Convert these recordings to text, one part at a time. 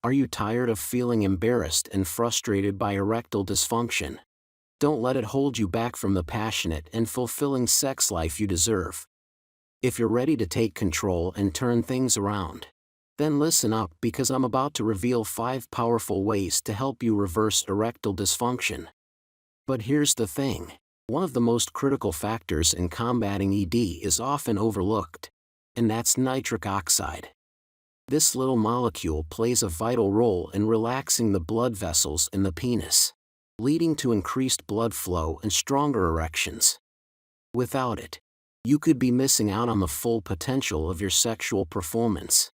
Are you tired of feeling embarrassed and frustrated by erectile dysfunction? Don't let it hold you back from the passionate and fulfilling sex life you deserve. If you're ready to take control and turn things around, then listen up, because I'm about to reveal 5 powerful ways to help you reverse erectile dysfunction. But here's the thing. One of the most critical factors in combating ED is often overlooked, and that's nitric oxide. This little molecule plays a vital role in relaxing the blood vessels in the penis, leading to increased blood flow and stronger erections. Without it, you could be missing out on the full potential of your sexual performance.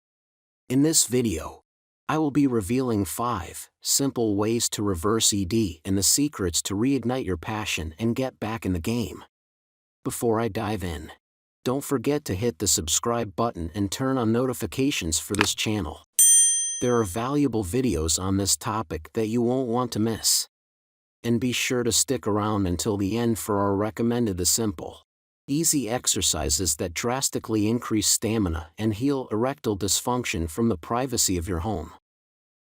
In this video, I will be revealing 5 simple ways to reverse ED and the secrets to reignite your passion and get back in the game. Before I dive in, don't forget to hit the subscribe button and turn on notifications for this channel. There are valuable videos on this topic that you won't want to miss. And be sure to stick around until the end for our recommended simple, easy exercises that drastically increase stamina and heal erectile dysfunction from the privacy of your home.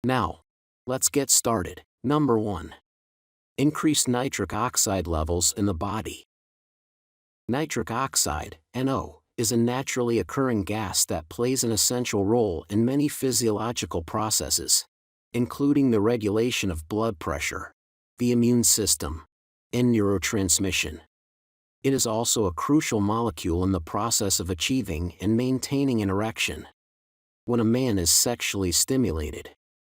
Now, let's get started. Number 1. Increase nitric oxide levels in the body. Nitric oxide, NO, is a naturally occurring gas that plays an essential role in many physiological processes, including the regulation of blood pressure, the immune system, and neurotransmission. It is also a crucial molecule in the process of achieving and maintaining an erection. When a man is sexually stimulated,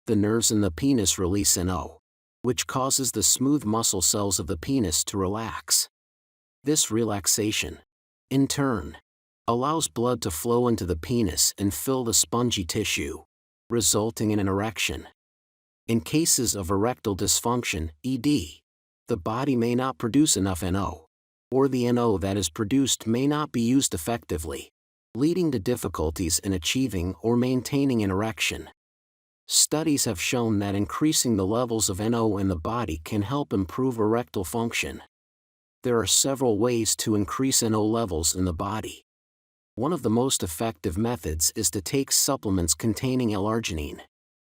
the nerves in the penis release NO, which causes the smooth muscle cells of the penis to relax. This relaxation, in turn, allows blood to flow into the penis and fill the spongy tissue, resulting in an erection. In cases of erectile dysfunction, ED, the body may not produce enough NO, or the NO that is produced may not be used effectively, leading to difficulties in achieving or maintaining an erection. Studies have shown that increasing the levels of NO in the body can help improve erectile function. There are several ways to increase NO levels in the body. One of the most effective methods is to take supplements containing L-arginine,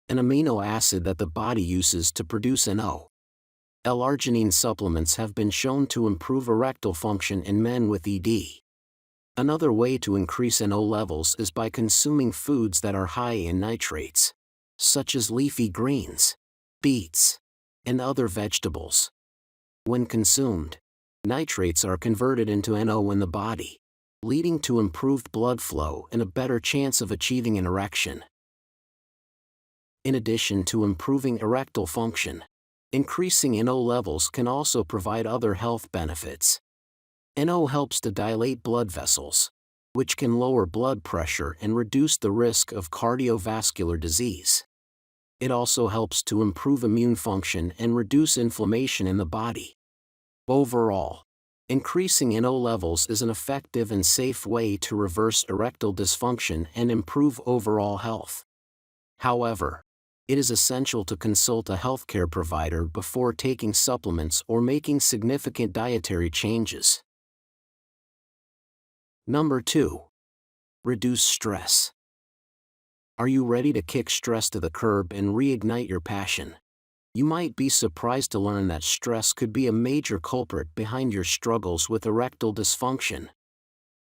an amino acid that the body uses to produce NO. L-arginine supplements have been shown to improve erectile function in men with ED. Another way to increase NO levels is by consuming foods that are high in nitrates, such as leafy greens, beets, and other vegetables. When consumed, nitrates are converted into NO in the body, leading to improved blood flow and a better chance of achieving an erection. In addition to improving erectile function, increasing NO levels can also provide other health benefits. NO helps to dilate blood vessels, which can lower blood pressure and reduce the risk of cardiovascular disease. It also helps to improve immune function and reduce inflammation in the body. Overall, increasing NO levels is an effective and safe way to reverse erectile dysfunction and improve overall health. However, it is essential to consult a healthcare provider before taking supplements or making significant dietary changes. Number 2. Reduce stress. Are you ready to kick stress to the curb and reignite your passion? You might be surprised to learn that stress could be a major culprit behind your struggles with erectile dysfunction.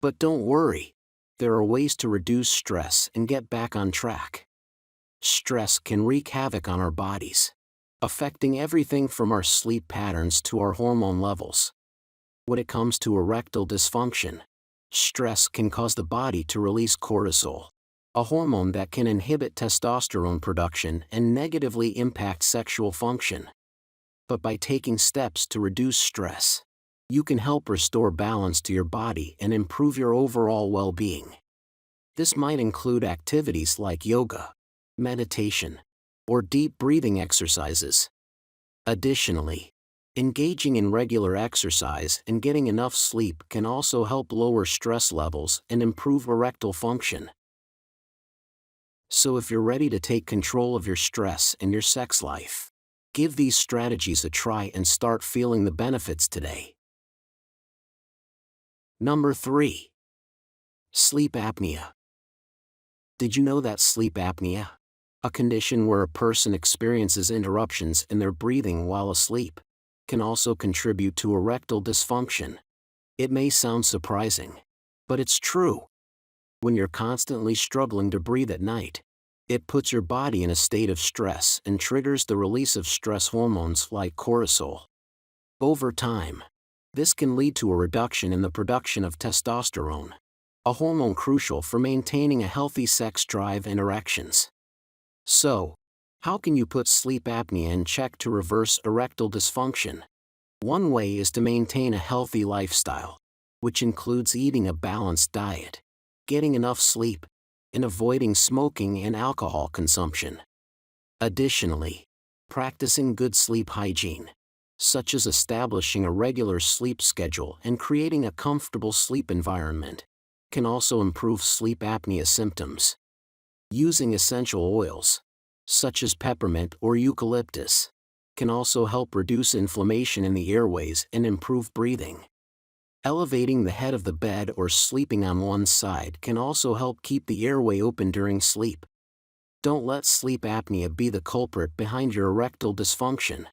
But don't worry, there are ways to reduce stress and get back on track. Stress can wreak havoc on our bodies, affecting everything from our sleep patterns to our hormone levels. When it comes to erectile dysfunction, stress can cause the body to release cortisol, a hormone that can inhibit testosterone production and negatively impact sexual function. But by taking steps to reduce stress, you can help restore balance to your body and improve your overall well-being. This might include activities like yoga, meditation, or deep breathing exercises. Additionally, engaging in regular exercise and getting enough sleep can also help lower stress levels and improve erectile function. So if you're ready to take control of your stress and your sex life, give these strategies a try and start feeling the benefits today. Number 3. Sleep apnea. Did you know that sleep apnea, a condition where a person experiences interruptions in their breathing while asleep, can also contribute to erectile dysfunction. It may sound surprising, but it's true. When you're constantly struggling to breathe at night, it puts your body in a state of stress and triggers the release of stress hormones like cortisol. Over time, this can lead to a reduction in the production of testosterone, a hormone crucial for maintaining a healthy sex drive and erections. So, how can you put sleep apnea in check to reverse erectile dysfunction? One way is to maintain a healthy lifestyle, which includes eating a balanced diet, getting enough sleep, and avoiding smoking and alcohol consumption. Additionally, practicing good sleep hygiene, such as establishing a regular sleep schedule and creating a comfortable sleep environment, can also improve sleep apnea symptoms. Using essential oils, such as peppermint or eucalyptus, can also help reduce inflammation in the airways and improve breathing. Elevating the head of the bed or sleeping on one side can also help keep the airway open during sleep. Don't let sleep apnea be the culprit behind your erectile dysfunction.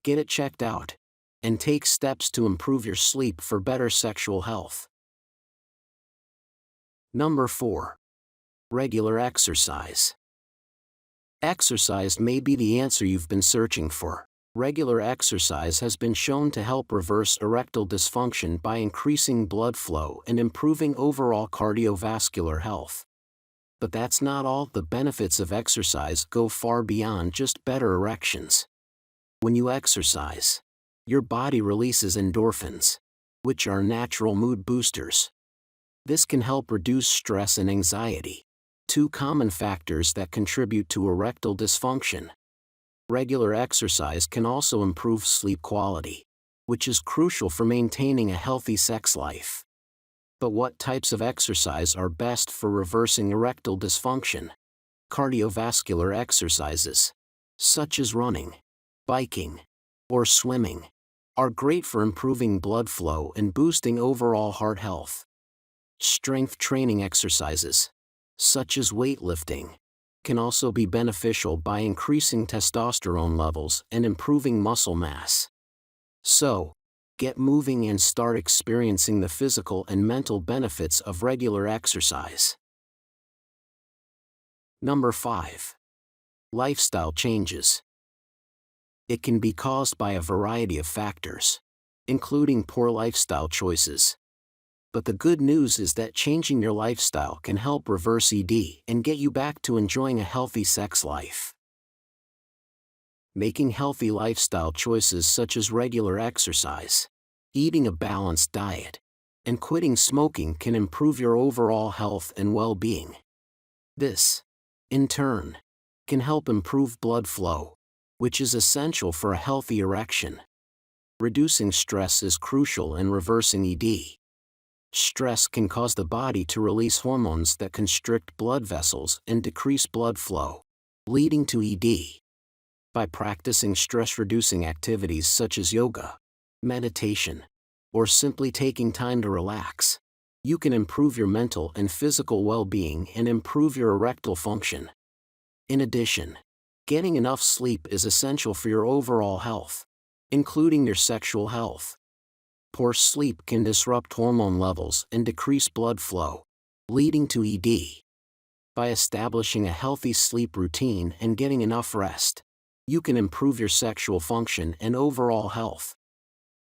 Get it checked out, and take steps to improve your sleep for better sexual health. Number 4. Regular exercise. Exercise may be the answer you've been searching for. Regular exercise has been shown to help reverse erectile dysfunction by increasing blood flow and improving overall cardiovascular health. But that's not all. The benefits of exercise go far beyond just better erections. When you exercise, your body releases endorphins, which are natural mood boosters. This can help reduce stress and anxiety, two common factors that contribute to erectile dysfunction. Regular exercise can also improve sleep quality, which is crucial for maintaining a healthy sex life. But what types of exercise are best for reversing erectile dysfunction? Cardiovascular exercises, such as running, biking, or swimming, are great for improving blood flow and boosting overall heart health. Strength training exercises, such as weightlifting, can also be beneficial by increasing testosterone levels and improving muscle mass. So, get moving and start experiencing the physical and mental benefits of regular exercise. Number 5. Lifestyle changes. It can be caused by a variety of factors, including poor lifestyle choices. But the good news is that changing your lifestyle can help reverse ED and get you back to enjoying a healthy sex life. Making healthy lifestyle choices such as regular exercise, eating a balanced diet, and quitting smoking can improve your overall health and well-being. This, in turn, can help improve blood flow, which is essential for a healthy erection. Reducing stress is crucial in reversing ED. Stress can cause the body to release hormones that constrict blood vessels and decrease blood flow, leading to ED. By practicing stress-reducing activities such as yoga, meditation, or simply taking time to relax, you can improve your mental and physical well-being and improve your erectile function. In addition, getting enough sleep is essential for your overall health, including your sexual health. Poor sleep can disrupt hormone levels and decrease blood flow, leading to ED. By establishing a healthy sleep routine and getting enough rest, you can improve your sexual function and overall health.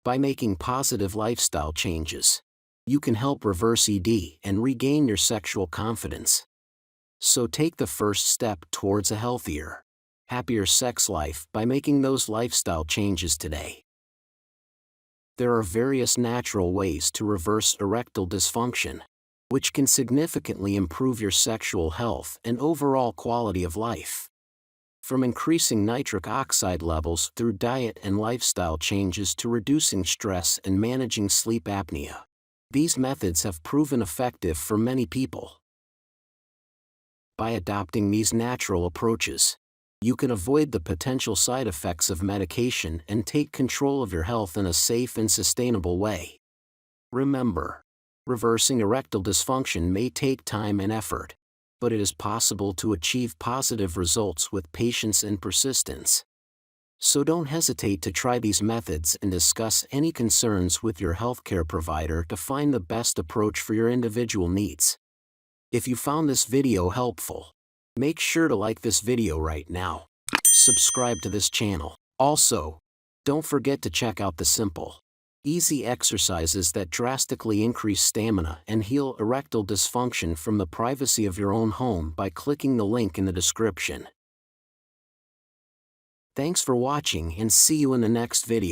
By making positive lifestyle changes, you can help reverse ED and regain your sexual confidence. So take the first step towards a healthier, happier sex life by making those lifestyle changes today. There are various natural ways to reverse erectile dysfunction, which can significantly improve your sexual health and overall quality of life. From increasing nitric oxide levels through diet and lifestyle changes to reducing stress and managing sleep apnea, these methods have proven effective for many people. By adopting these natural approaches, you can avoid the potential side effects of medication and take control of your health in a safe and sustainable way. Remember, reversing erectile dysfunction may take time and effort, but it is possible to achieve positive results with patience and persistence. So don't hesitate to try these methods and discuss any concerns with your healthcare provider to find the best approach for your individual needs. If you found this video helpful, make sure to like this video right now. Subscribe to this channel. Also, don't forget to check out the simple, easy exercises that drastically increase stamina and heal erectile dysfunction from the privacy of your own home by clicking the link in the description. Thanks for watching and see you in the next video.